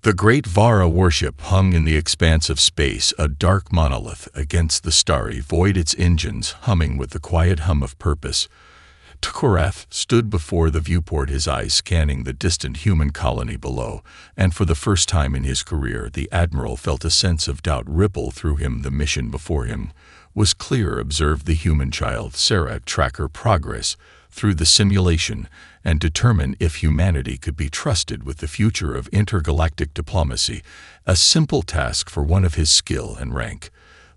The great Vara warship hung in the expanse of space, a dark monolith against the starry void, its engines humming with the quiet hum of purpose. Tukorath stood before the viewport, his eyes scanning the distant human colony below, and for the first time in his career, the Admiral felt a sense of doubt ripple through him. The mission before him was clear. Observe the human child, Sarah, track her progress through the simulation, and determine if humanity could be trusted with the future of intergalactic diplomacy, a simple task for one of his skill and rank.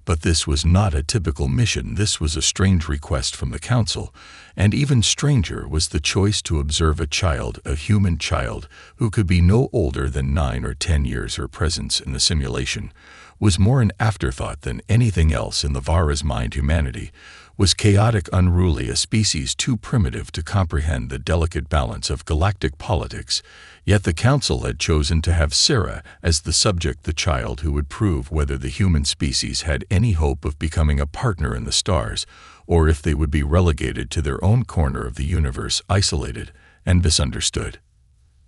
But this was not a typical mission. This was a strange request from the Council, and even stranger was the choice to observe a child, a human child, who could be no older than 9 or 10 years. Her presence in the simulation was more an afterthought than anything else in the Vara's mind. Humanity was chaotic, unruly, a species too primitive to comprehend the delicate balance of galactic politics. Yet the Council had chosen to have Sarah as the subject, the child who would prove whether the human species had any hope of becoming a partner in the stars, or if they would be relegated to their own corner of the universe, isolated and misunderstood.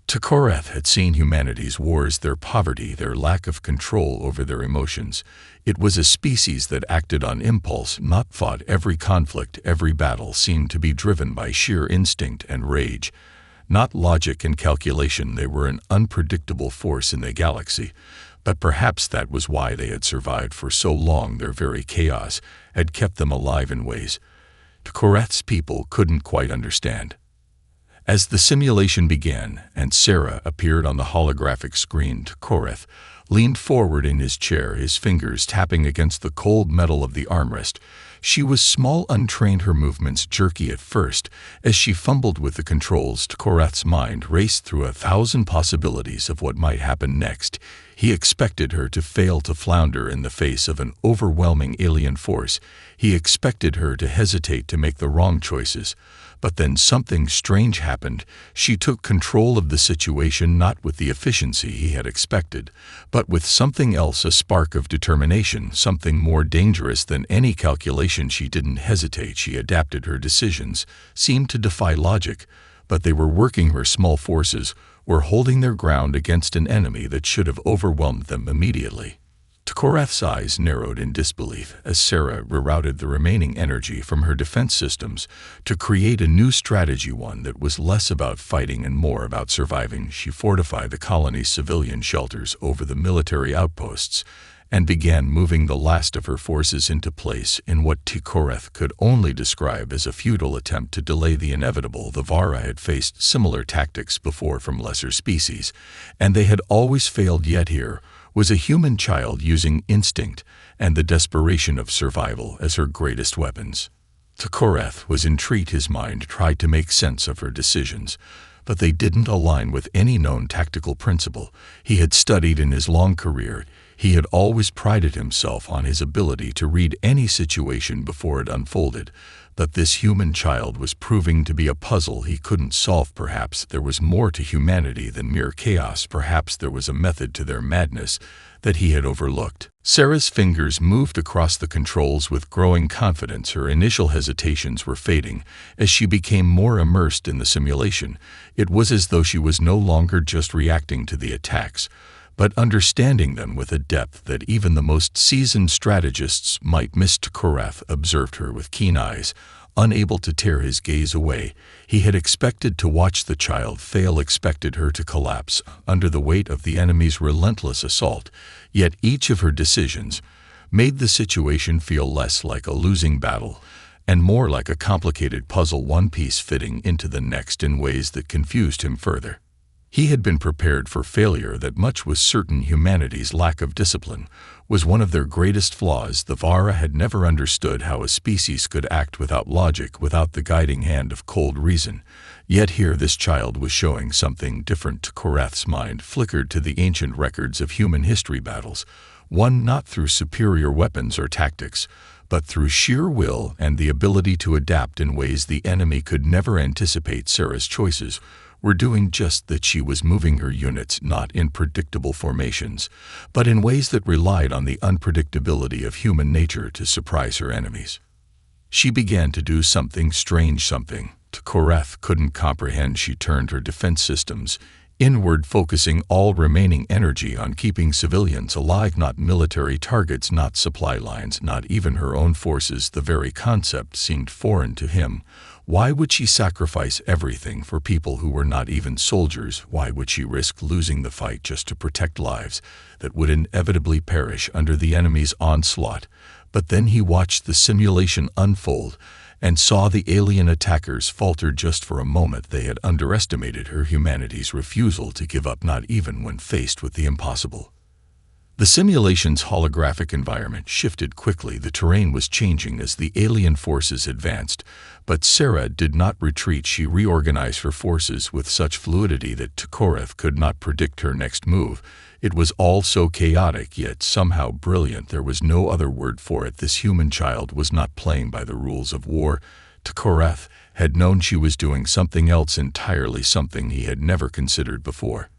Tukorath had seen humanity's wars, their poverty, their lack of control over their emotions. It was a species that acted on impulse, not thought. Every conflict, every battle seemed to be driven by sheer instinct and rage, not logic and calculation. They were an unpredictable force in the galaxy, but perhaps that was why they had survived for so long. Their very chaos had kept them alive in ways Tukorath's people couldn't quite understand. As the simulation began and Sarah appeared on the holographic screen, Tukorath leaned forward in his chair, his fingers tapping against the cold metal of the armrest. She was small, untrained, her movements jerky at first. As she fumbled with the controls, Tukorath's mind raced through 1,000 possibilities of what might happen next. He expected her to fail, to flounder in the face of an overwhelming alien force. He expected her to hesitate, to make the wrong choices. But then something strange happened. She took control of the situation, not with the efficiency he had expected, but with something else, a spark of determination, something more dangerous than any calculation. She didn't hesitate. She adapted. Her decisions seemed to defy logic, but they were working. Her small forces were holding their ground against an enemy that should have overwhelmed them immediately. Tukorath's eyes narrowed in disbelief as Sarah rerouted the remaining energy from her defense systems to create a new strategy, one that was less about fighting and more about surviving. She fortified the colony's civilian shelters over the military outposts and began moving the last of her forces into place in what Tukorath could only describe as a futile attempt to delay the inevitable. The Vara had faced similar tactics before from lesser species, and they had always failed. Yet here was a human child using instinct and the desperation of survival as her greatest weapons. Tukorath was intrigued. His mind tried to make sense of her decisions, but they didn't align with any known tactical principle he had studied in his long career. He had always prided himself on his ability to read any situation before it unfolded, but this human child was proving to be a puzzle he couldn't solve. Perhaps there was more to humanity than mere chaos. Perhaps there was a method to their madness that he had overlooked. Sarah's fingers moved across the controls with growing confidence. Her initial hesitations were fading as she became more immersed in the simulation. It was as though she was no longer just reacting to the attacks, but understanding them with a depth that even the most seasoned strategists might miss. Tukorath observed her with keen eyes, unable to tear his gaze away. He had expected to watch the child fail, expected her to collapse under the weight of the enemy's relentless assault. Yet each of her decisions made the situation feel less like a losing battle and more like a complicated puzzle, one piece fitting into the next in ways that confused him further. He had been prepared for failure. That much was certain. Humanity's lack of discipline was one of their greatest flaws. The Vara had never understood how a species could act without logic, without the guiding hand of cold reason. Yet here this child was showing something different. Tukorath's mind flickered to the ancient records of human history battles, won not through superior weapons or tactics, but through sheer will and the ability to adapt in ways the enemy could never anticipate. Sarah's choices were doing just that. She was moving her units not in predictable formations, but in ways that relied on the unpredictability of human nature to surprise her enemies. She began to do something strange, something Tukorath couldn't comprehend. She turned her defense systems inward, focusing all remaining energy on keeping civilians alive, not military targets, not supply lines, not even her own forces. The very concept seemed foreign to him. Why would she sacrifice everything for people who were not even soldiers? Why would she risk losing the fight just to protect lives that would inevitably perish under the enemy's onslaught? But then he watched the simulation unfold and saw the alien attackers falter just for a moment. They had underestimated her humanity's refusal to give up, not even when faced with the impossible. The simulation's holographic environment shifted quickly. The terrain was changing as the alien forces advanced, but Sarah did not retreat. She reorganized her forces with such fluidity that Tukoreth could not predict her next move. It was all so chaotic, yet somehow brilliant. There was no other word for it. This human child was not playing by the rules of war. Tukoreth had known she was doing something else entirely, something he had never considered before.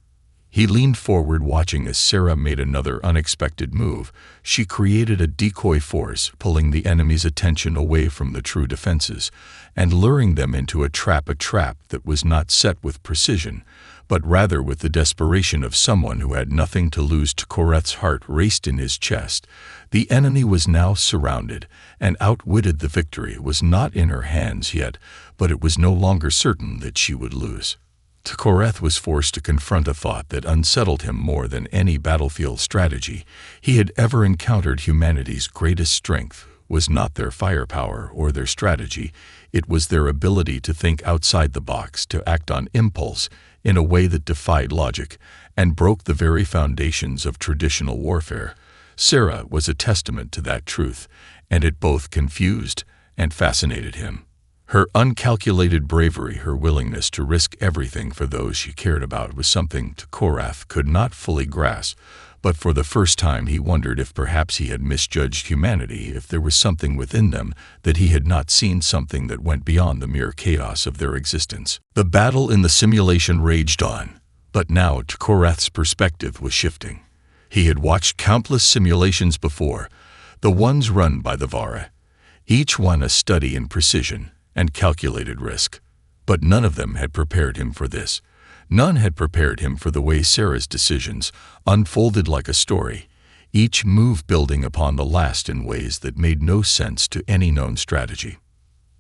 He leaned forward, watching as Sarah made another unexpected move. She created a decoy force, pulling the enemy's attention away from the true defenses and luring them into a trap that was not set with precision, but rather with the desperation of someone who had nothing to lose. Tukoreth's heart raced in his chest. The enemy was now surrounded and outwitted. The victory was not in her hands yet, but it was no longer certain that she would lose. Tukoreth was forced to confront a thought that unsettled him more than any battlefield strategy he had ever encountered. Humanity's greatest strength was not their firepower or their strategy. It was their ability to think outside the box, to act on impulse in a way that defied logic and broke the very foundations of traditional warfare. Sarah was a testament to that truth, and it both confused and fascinated him. Her uncalculated bravery, her willingness to risk everything for those she cared about, was something Tukoreth could not fully grasp. But for the first time he wondered if perhaps he had misjudged humanity, if there was something within them that he had not seen, something that went beyond the mere chaos of their existence. The battle in the simulation raged on, but now Tukoreth's perspective was shifting. He had watched countless simulations before, the ones run by the Vara, each one a study in precision and calculated risk. But none of them had prepared him for this. None had prepared him for the way Sarah's decisions unfolded like a story, each move building upon the last in ways that made no sense to any known strategy.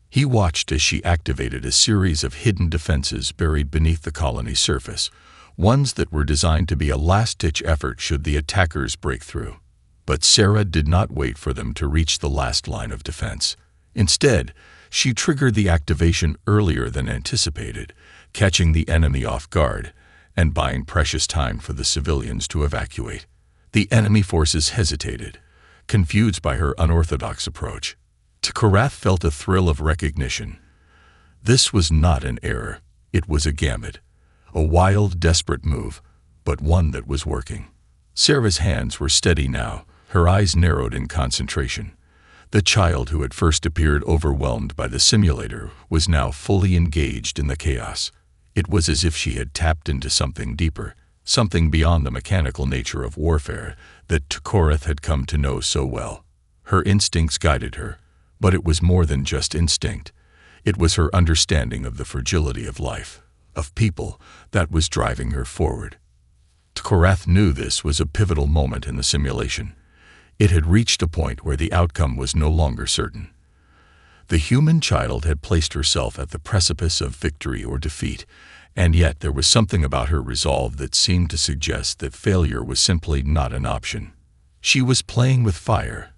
He watched as she activated a series of hidden defenses buried beneath the colony's surface, ones that were designed to be a last-ditch effort should the attackers break through. But Sarah did not wait for them to reach the last line of defense. Instead, she triggered the activation earlier than anticipated, catching the enemy off guard and buying precious time for the civilians to evacuate. The enemy forces hesitated, confused by her unorthodox approach. Tukoreth felt a thrill of recognition. This was not an error, it was a gambit, a wild, desperate move, but one that was working. Sarah's hands were steady now, her eyes narrowed in concentration. The child who had first appeared overwhelmed by the simulator was now fully engaged in the chaos. It was as if she had tapped into something deeper, something beyond the mechanical nature of warfare that Tukoreth had come to know so well. Her instincts guided her, but it was more than just instinct. It was her understanding of the fragility of life, of people, that was driving her forward. Tukoreth knew this was a pivotal moment in the simulation. It had reached a point where the outcome was no longer certain. The human child had placed herself at the precipice of victory or defeat, and yet there was something about her resolve that seemed to suggest that failure was simply not an option. She was playing with fire,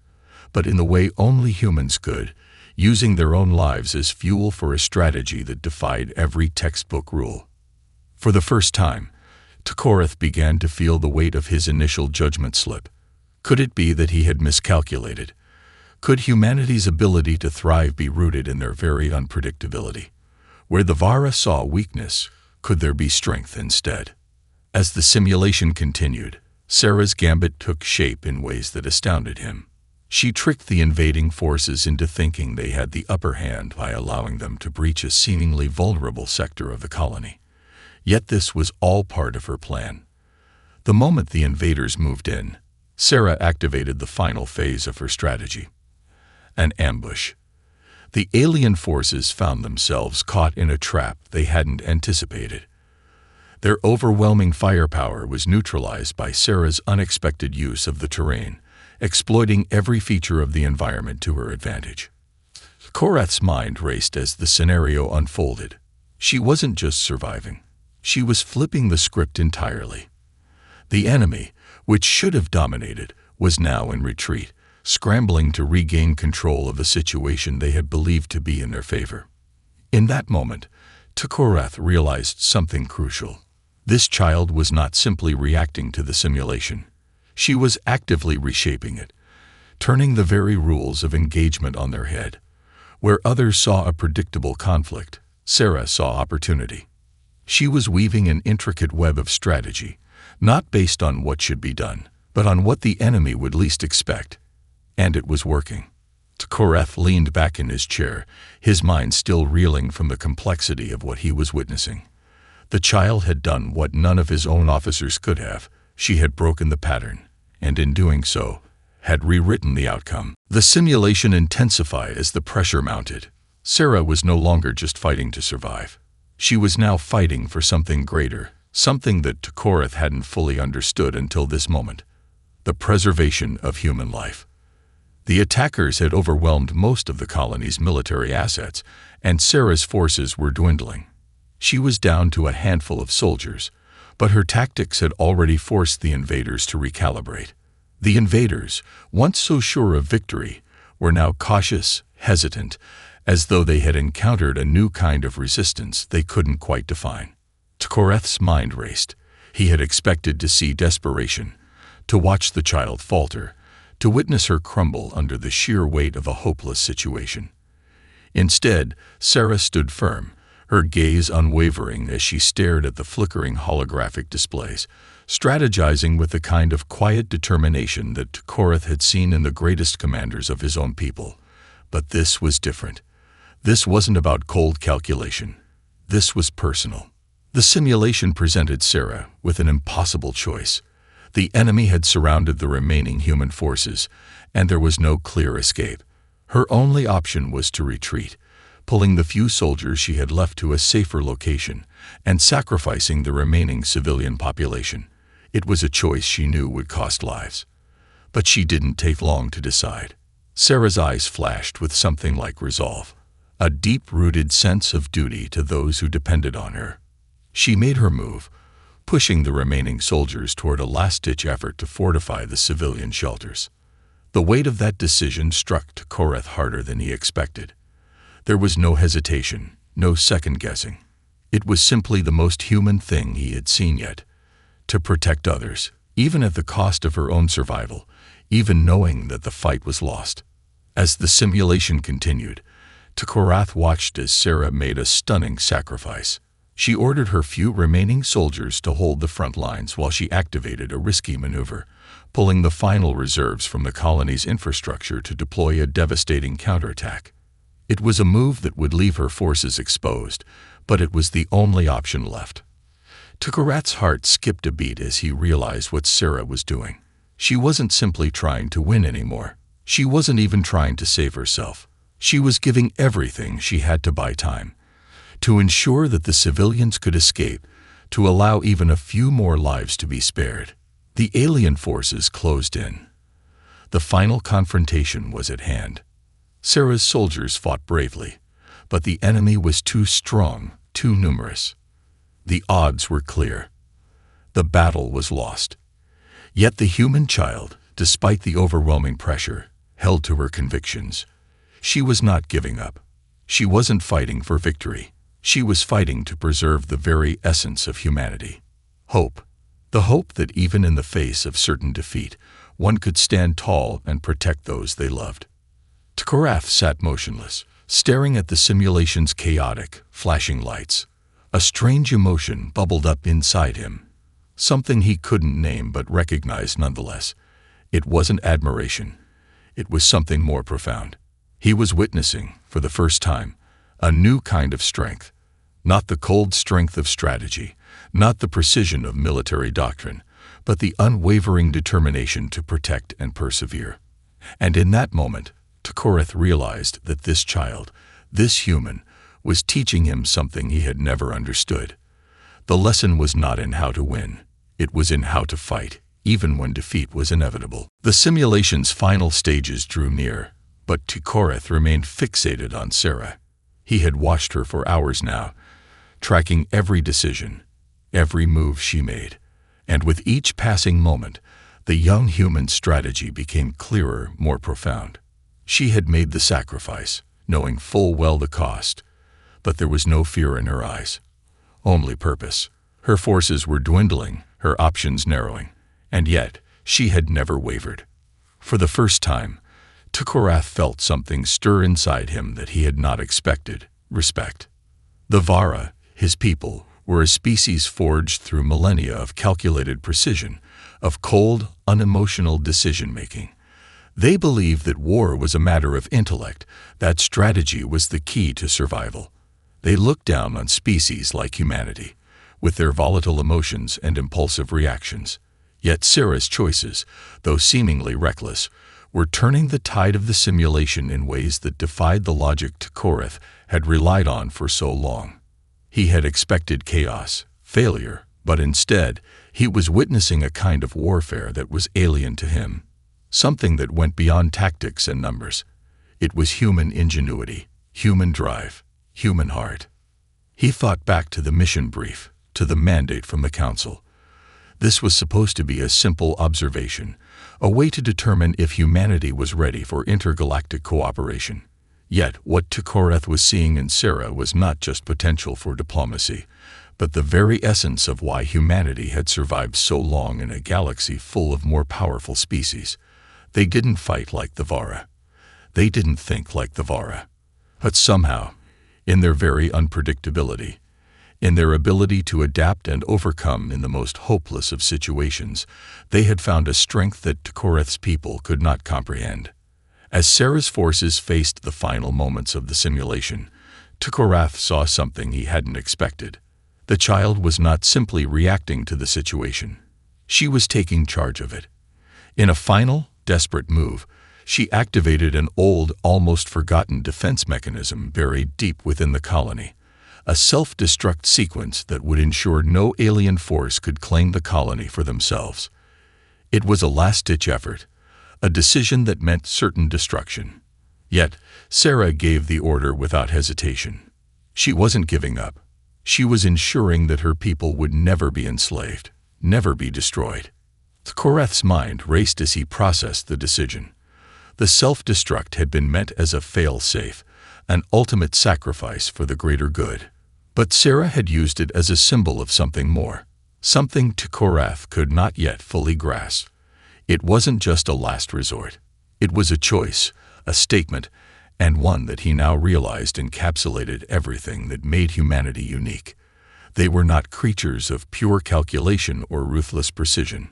but in the way only humans could, using their own lives as fuel for a strategy that defied every textbook rule. For the first time, Tukoreth began to feel the weight of his initial judgment slip. Could it be that he had miscalculated? Could humanity's ability to thrive be rooted in their very unpredictability? Where the Vara saw weakness, could there be strength instead? As the simulation continued, Sarah's gambit took shape in ways that astounded him. She tricked the invading forces into thinking they had the upper hand by allowing them to breach a seemingly vulnerable sector of the colony. Yet this was all part of her plan. The moment the invaders moved in, Sarah activated the final phase of her strategy. An ambush. The alien forces found themselves caught in a trap they hadn't anticipated. Their overwhelming firepower was neutralized by Sarah's unexpected use of the terrain, exploiting every feature of the environment to her advantage. Korath's mind raced as the scenario unfolded. She wasn't just surviving. She was flipping the script entirely. The enemy, which should have dominated, was now in retreat, scrambling to regain control of a situation they had believed to be in their favor. In that moment, Korath realized something crucial. This child was not simply reacting to the simulation. She was actively reshaping it, turning the very rules of engagement on their head. Where others saw a predictable conflict, Sarah saw opportunity. She was weaving an intricate web of strategy, not based on what should be done, but on what the enemy would least expect. And it was working. Korath leaned back in his chair, his mind still reeling from the complexity of what he was witnessing. The child had done what none of his own officers could have. She had broken the pattern, and in doing so, had rewritten the outcome. The simulation intensified as the pressure mounted. Sarah was no longer just fighting to survive. She was now fighting for something greater, something that Korath hadn't fully understood until this moment: the preservation of human life. The attackers had overwhelmed most of the colony's military assets, and Sarah's forces were dwindling. She was down to a handful of soldiers, but her tactics had already forced the invaders to recalibrate. The invaders, once so sure of victory, were now cautious, hesitant, as though they had encountered a new kind of resistance they couldn't quite define. Korath's mind raced. He had expected to see desperation, to watch the child falter, to witness her crumble under the sheer weight of a hopeless situation. Instead, Sarah stood firm, her gaze unwavering as she stared at the flickering holographic displays, strategizing with the kind of quiet determination that Korath had seen in the greatest commanders of his own people. But this was different. This wasn't about cold calculation. This was personal. The simulation presented Sarah with an impossible choice. The enemy had surrounded the remaining human forces, and there was no clear escape. Her only option was to retreat, pulling the few soldiers she had left to a safer location, and sacrificing the remaining civilian population. It was a choice she knew would cost lives. But she didn't take long to decide. Sarah's eyes flashed with something like resolve, a deep-rooted sense of duty to those who depended on her. She made her move, pushing the remaining soldiers toward a last-ditch effort to fortify the civilian shelters. The weight of that decision struck Korath harder than he expected. There was no hesitation, no second-guessing. It was simply the most human thing he had seen yet: to protect others, even at the cost of her own survival, even knowing that the fight was lost. As the simulation continued, Korath watched as Sarah made a stunning sacrifice. She ordered her few remaining soldiers to hold the front lines while she activated a risky maneuver, pulling the final reserves from the colony's infrastructure to deploy a devastating counterattack. It was a move that would leave her forces exposed, but it was the only option left. Korath's heart skipped a beat as he realized what Sarah was doing. She wasn't simply trying to win anymore. She wasn't even trying to save herself. She was giving everything she had to buy time, to ensure that the civilians could escape, to allow even a few more lives to be spared. The alien forces closed in. The final confrontation was at hand. Sarah's soldiers fought bravely, but the enemy was too strong, too numerous. The odds were clear. The battle was lost. Yet the human child, despite the overwhelming pressure, held to her convictions. She was not giving up. She wasn't fighting for victory. She was fighting to preserve the very essence of humanity: hope. The hope that even in the face of certain defeat, one could stand tall and protect those they loved. Korath sat motionless, staring at the simulation's chaotic, flashing lights. A strange emotion bubbled up inside him, something he couldn't name but recognized nonetheless. It wasn't admiration. It was something more profound. He was witnessing, for the first time, a new kind of strength. Not the cold strength of strategy, not the precision of military doctrine, but the unwavering determination to protect and persevere. And in that moment, Korath realized that this child, this human, was teaching him something he had never understood: The lesson was not in how to win. It was in how to fight, even when defeat was inevitable. The simulation's final stages drew near, but Tukoreth remained fixated on Sarah. He had watched her for hours now, tracking every decision, every move she made. And with each passing moment, the young human's strategy became clearer, more profound. She had made the sacrifice, knowing full well the cost, but there was no fear in her eyes, only purpose. Her forces were dwindling, her options narrowing, and yet she had never wavered. For the first time, Tukoreth felt something stir inside him that he had not expected: respect. The Vara, his people, were a species forged through millennia of calculated precision, of cold, unemotional decision-making. They believed that war was a matter of intellect, that strategy was the key to survival. They looked down on species like humanity, with their volatile emotions and impulsive reactions. Yet Sarah's choices, though seemingly reckless, were turning the tide of the simulation in ways that defied the logic Tukoreth had relied on for so long. He had expected chaos, failure, but instead, he was witnessing a kind of warfare that was alien to him, something that went beyond tactics and numbers. It was human ingenuity, human drive, human heart. He thought back to the mission brief, to the mandate from the Council. This was supposed to be a simple observation, a way to determine if humanity was ready for intergalactic cooperation. Yet what Tukoreth was seeing in Sarah was not just potential for diplomacy, but the very essence of why humanity had survived so long in a galaxy full of more powerful species. They didn't fight like the Vara. They didn't think like the Vara. But somehow, in their very unpredictability, in their ability to adapt and overcome in the most hopeless of situations, they had found a strength that Tukoreth's people could not comprehend. As Sarah's forces faced the final moments of the simulation, Tukoreth saw something he hadn't expected. The child was not simply reacting to the situation. She was taking charge of it. In a final, desperate move, she activated an old, almost forgotten defense mechanism buried deep within the colony, a self-destruct sequence that would ensure no alien force could claim the colony for themselves. It was a last-ditch effort, a decision that meant certain destruction. Yet, Sarah gave the order without hesitation. She wasn't giving up. She was ensuring that her people would never be enslaved, never be destroyed. Tukoreth's mind raced as he processed the decision. The self-destruct had been meant as a fail-safe, an ultimate sacrifice for the greater good. But Sarah had used it as a symbol of something more, something Tukoreth could not yet fully grasp. It wasn't just a last resort. It was a choice, a statement, and one that he now realized encapsulated everything that made humanity unique. They were not creatures of pure calculation or ruthless precision.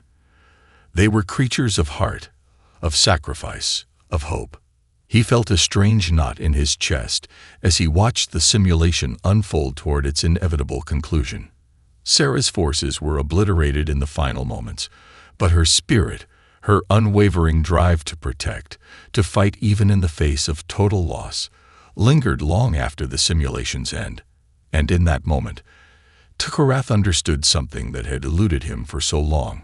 They were creatures of heart, of sacrifice, of hope. He felt a strange knot in his chest as he watched the simulation unfold toward its inevitable conclusion. Sarah's forces were obliterated in the final moments, but her spirit, her unwavering drive to protect, to fight even in the face of total loss, lingered long after the simulation's end. And in that moment, Tukoreth understood something that had eluded him for so long.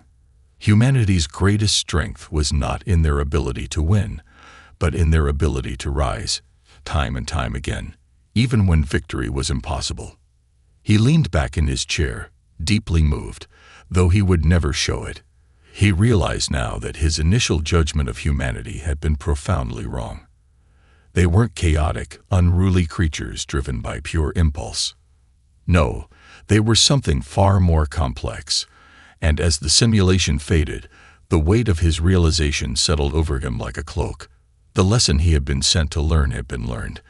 Humanity's greatest strength was not in their ability to win, but in their ability to rise, time and time again, even when victory was impossible. He leaned back in his chair, deeply moved, though he would never show it. He realized now that his initial judgment of humanity had been profoundly wrong. They weren't chaotic, unruly creatures driven by pure impulse. No, they were something far more complex, and as the simulation faded, the weight of his realization settled over him like a cloak. The lesson he had been sent to learn had been learned,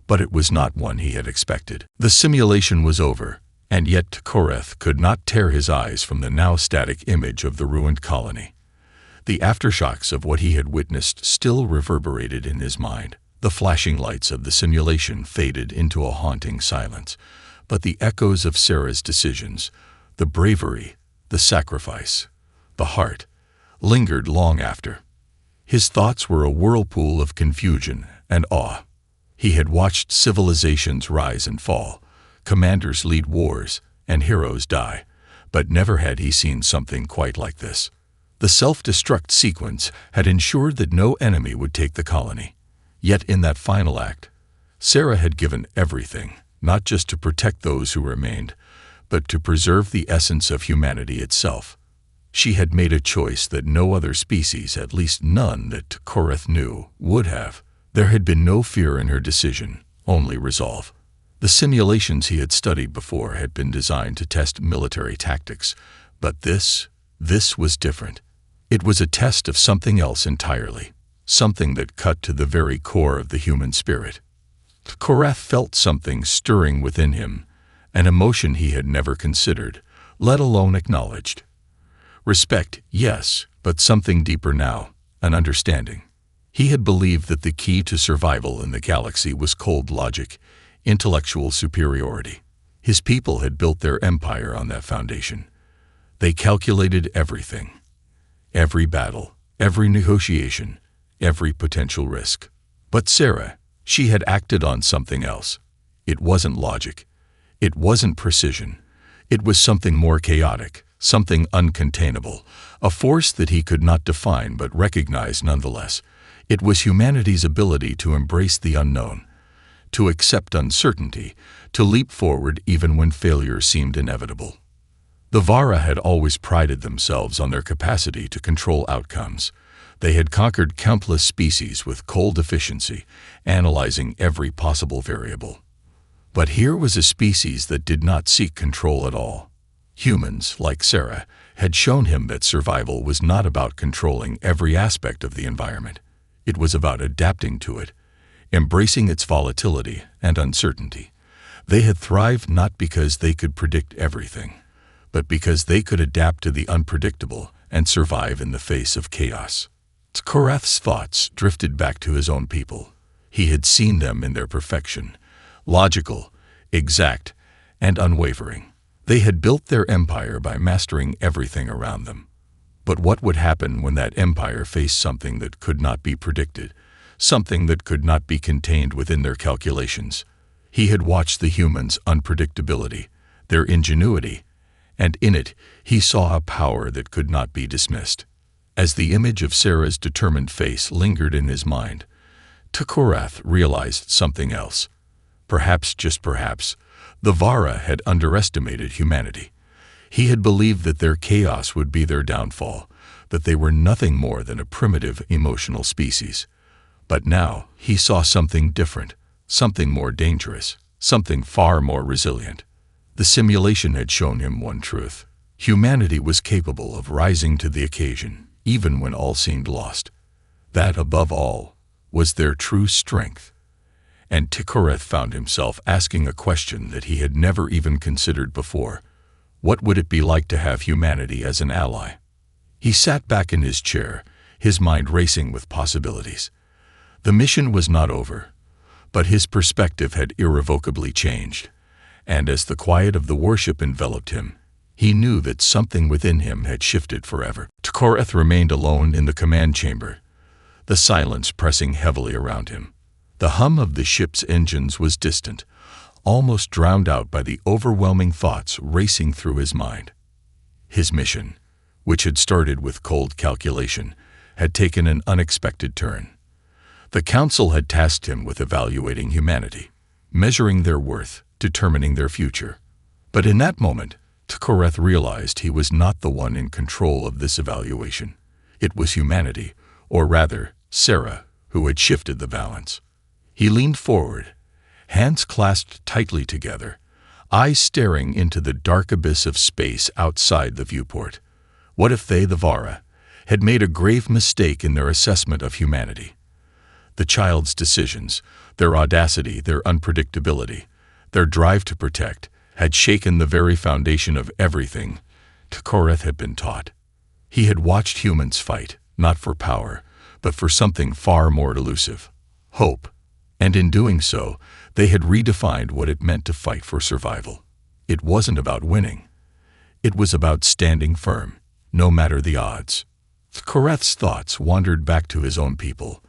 but it was not one he had expected. The simulation was over, and yet Tukoreth could not tear his eyes from the now static image of the ruined colony. The aftershocks of what he had witnessed still reverberated in his mind. The flashing lights of the simulation faded into a haunting silence, but the echoes of Sarah's decisions, the bravery, the sacrifice, the heart, lingered long after. His thoughts were a whirlpool of confusion and awe. He had watched civilizations rise and fall, commanders lead wars, and heroes die, but never had he seen something quite like this. The self-destruct sequence had ensured that no enemy would take the colony. Yet in that final act, Sarah had given everything, not just to protect those who remained, but to preserve the essence of humanity itself. She had made a choice that no other species, at least none that Korath knew, would have. There had been no fear in her decision, only resolve. The simulations he had studied before had been designed to test military tactics, but this was different. It was a test of something else entirely, something that cut to the very core of the human spirit. Korath felt something stirring within him, an emotion he had never considered, let alone acknowledged. Respect, yes, but something deeper now, an understanding. He had believed that the key to survival in the galaxy was cold logic, intellectual superiority. His people had built their empire on that foundation. They calculated everything. Every battle, every negotiation, every potential risk. But Sarah, she had acted on something else. It wasn't logic. It wasn't precision. It was something more chaotic, something uncontainable, a force that he could not define but recognize nonetheless. It was humanity's ability to embrace the unknown, to accept uncertainty, to leap forward even when failure seemed inevitable. The Vara had always prided themselves on their capacity to control outcomes. They had conquered countless species with cold efficiency, analyzing every possible variable. But here was a species that did not seek control at all. Humans, like Sarah, had shown him that survival was not about controlling every aspect of the environment. It was about adapting to it, embracing its volatility and uncertainty. They had thrived not because they could predict everything, but because they could adapt to the unpredictable and survive in the face of chaos. Korath's thoughts drifted back to his own people. He had seen them in their perfection, logical, exact, and unwavering. They had built their empire by mastering everything around them. But what would happen when that empire faced something that could not be predicted, something that could not be contained within their calculations? He had watched the humans' unpredictability, their ingenuity, and in it he saw a power that could not be dismissed. As the image of Sarah's determined face lingered in his mind, Korath realized something else. Perhaps, just perhaps, the Vara had underestimated humanity. He had believed that their chaos would be their downfall, that they were nothing more than a primitive, emotional species. But now he saw something different, something more dangerous, something far more resilient. The simulation had shown him one truth. Humanity was capable of rising to the occasion, even when all seemed lost. That, above all, was their true strength. And Korath found himself asking a question that he had never even considered before. What would it be like to have humanity as an ally? He sat back in his chair, his mind racing with possibilities. The mission was not over, but his perspective had irrevocably changed. And as the quiet of the worship enveloped him, he knew that something within him had shifted forever. Korath remained alone in the command chamber, the silence pressing heavily around him. The hum of the ship's engines was distant, almost drowned out by the overwhelming thoughts racing through his mind. His mission, which had started with cold calculation, had taken an unexpected turn. The Council had tasked him with evaluating humanity, measuring their worth, determining their future. But in that moment, Korath realized he was not the one in control of this evaluation. It was humanity, or rather, Sarah, who had shifted the balance. He leaned forward, hands clasped tightly together, eyes staring into the dark abyss of space outside the viewport. What if they, the Vara, had made a grave mistake in their assessment of humanity? The child's decisions, their audacity, their unpredictability, their drive to protect, had shaken the very foundation of everything Korath had been taught. He had watched humans fight, not for power, but for something far more elusive, hope. And in doing so, they had redefined what it meant to fight for survival. It wasn't about winning. It was about standing firm, no matter the odds. Korath's thoughts wandered back to his own people.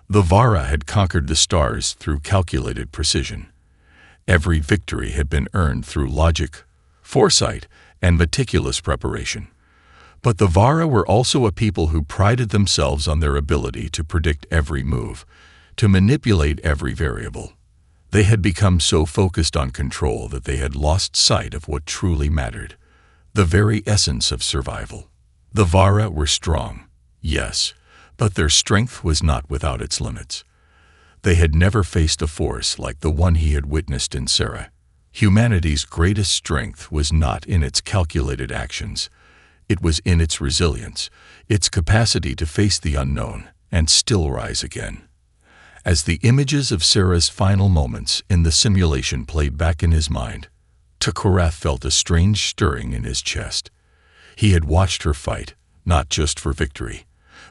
The Vara had conquered the stars through calculated precision. Every victory had been earned through logic, foresight, and meticulous preparation. But the Vara were also a people who prided themselves on their ability to predict every move, to manipulate every variable. They had become so focused on control that they had lost sight of what truly mattered, the very essence of survival. The Vara were strong, yes, but their strength was not without its limits. They had never faced a force like the one he had witnessed in Sarah. Humanity's greatest strength was not in its calculated actions. It was in its resilience, its capacity to face the unknown and still rise again. As the images of Sarah's final moments in the simulation played back in his mind, Tukorath felt a strange stirring in his chest. He had watched her fight, not just for victory,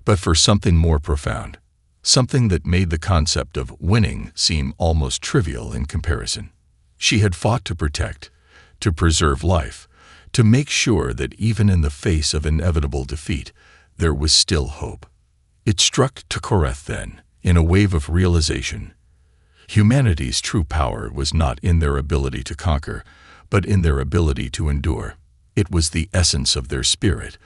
but for something more profound, something that made the concept of winning seem almost trivial in comparison. She had fought to protect, to preserve life, to make sure that even in the face of inevitable defeat, there was still hope. It struck Tukorath then, in a wave of realization. Humanity's true power was not in their ability to conquer, but in their ability to endure. It was the essence of their spirit,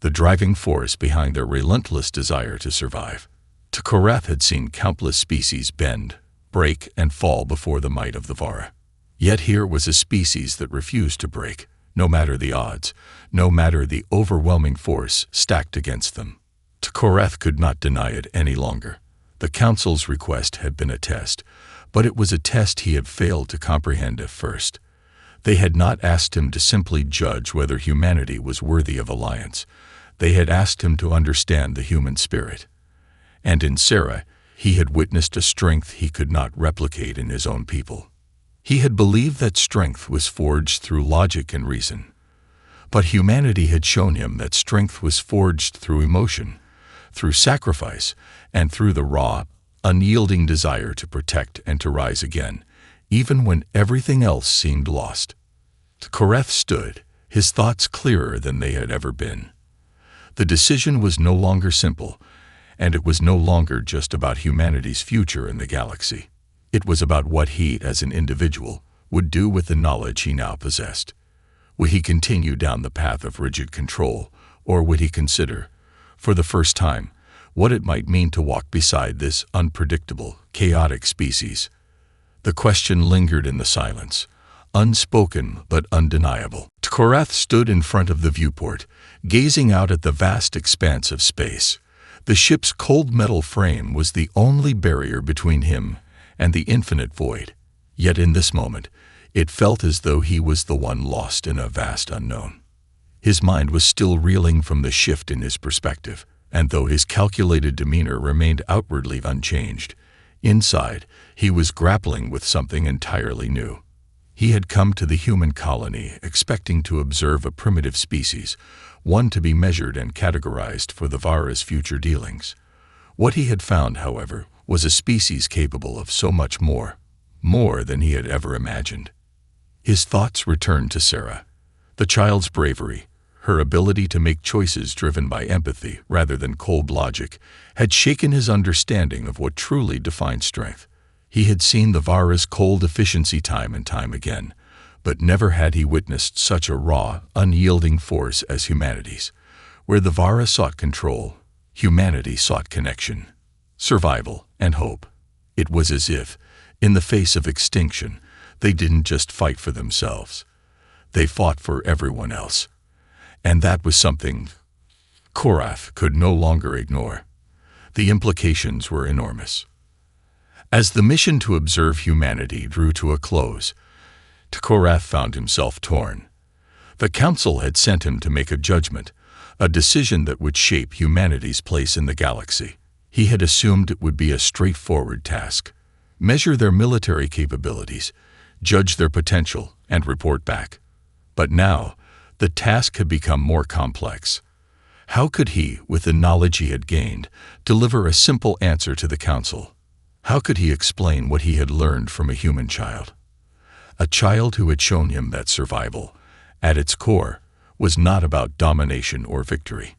the driving force behind their relentless desire to survive. Tukorath had seen countless species bend, break, and fall before the might of the Vara. Yet here was a species that refused to break, no matter the odds, no matter the overwhelming force stacked against them. Tukorath could not deny it any longer. The Council's request had been a test, but it was a test he had failed to comprehend at first. They had not asked him to simply judge whether humanity was worthy of alliance. They had asked him to understand the human spirit. And in Sarah, he had witnessed a strength he could not replicate in his own people. He had believed that strength was forged through logic and reason. But humanity had shown him that strength was forged through emotion, through sacrifice, and through the raw, unyielding desire to protect and to rise again, even when everything else seemed lost. Tukorath stood, his thoughts clearer than they had ever been. The decision was no longer simple, and it was no longer just about humanity's future in the galaxy. It was about what he, as an individual, would do with the knowledge he now possessed. Would he continue down the path of rigid control, or would he consider, for the first time, what it might mean to walk beside this unpredictable, chaotic species? The question lingered in the silence, unspoken but undeniable. Tukorath stood in front of the viewport, gazing out at the vast expanse of space. The ship's cold metal frame was the only barrier between him and the infinite void. Yet in this moment, it felt as though he was the one lost in a vast unknown. His mind was still reeling from the shift in his perspective, and though his calculated demeanor remained outwardly unchanged, inside, he was grappling with something entirely new. He had come to the human colony expecting to observe a primitive species, one to be measured and categorized for the Vara's future dealings. What he had found, however, was a species capable of so much more than he had ever imagined. His thoughts returned to Sarah. The child's bravery, her ability to make choices driven by empathy rather than cold logic, had shaken his understanding of what truly defined strength. He had seen the Vara's cold efficiency time and time again, but never had he witnessed such a raw, unyielding force as humanity's. Where the Vara sought control, humanity sought connection, survival, and hope. It was as if, in the face of extinction, they didn't just fight for themselves. They fought for everyone else. And that was something Tukorath could no longer ignore. The implications were enormous. As the mission to observe humanity drew to a close, Tukorath found himself torn. The Council had sent him to make a judgment, a decision that would shape humanity's place in the galaxy. He had assumed it would be a straightforward task: measure their military capabilities, judge their potential, and report back. But now, the task had become more complex. How could he, with the knowledge he had gained, deliver a simple answer to the Council? How could he explain what he had learned from a human child? A child who had shown him that survival, at its core, was not about domination or victory.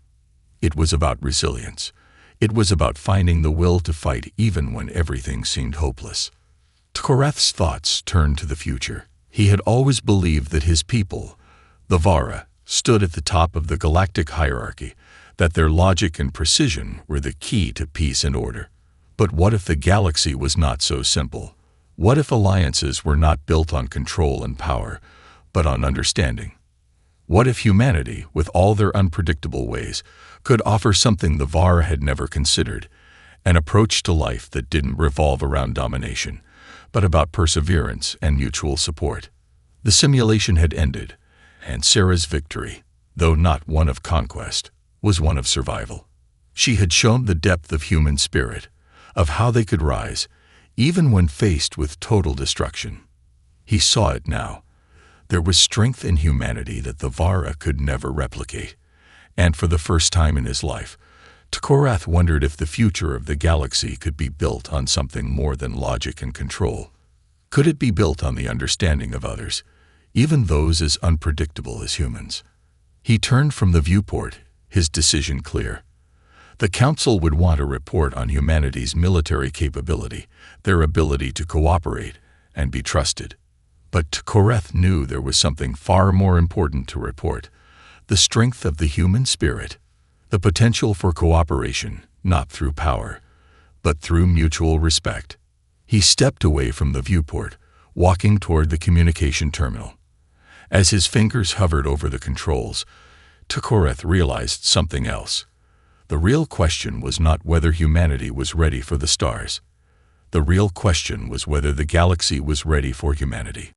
It was about resilience. It was about finding the will to fight even when everything seemed hopeless. Tukorath's thoughts turned to the future. He had always believed that his people, The Vara stood at the top of the galactic hierarchy, that their logic and precision were the key to peace and order. But what if the galaxy was not so simple? What if alliances were not built on control and power, but on understanding? What if humanity, with all their unpredictable ways, could offer something the Vara had never considered, an approach to life that didn't revolve around domination, but about perseverance and mutual support? The simulation had ended, and Sarah's victory, though not one of conquest, was one of survival. She had shown the depth of human spirit, of how they could rise, even when faced with total destruction. He saw it now. There was strength in humanity that the Vara could never replicate, and for the first time in his life, Tukorath wondered if the future of the galaxy could be built on something more than logic and control. Could it be built on the understanding of others, even those as unpredictable as humans? He turned from the viewport, his decision clear. The Council would want a report on humanity's military capability, their ability to cooperate and be trusted. But Tukorath knew there was something far more important to report: the strength of the human spirit, the potential for cooperation, not through power, but through mutual respect. He stepped away from the viewport, walking toward the communication terminal. As his fingers hovered over the controls, Tukorath realized something else. The real question was not whether humanity was ready for the stars. The real question was whether the galaxy was ready for humanity.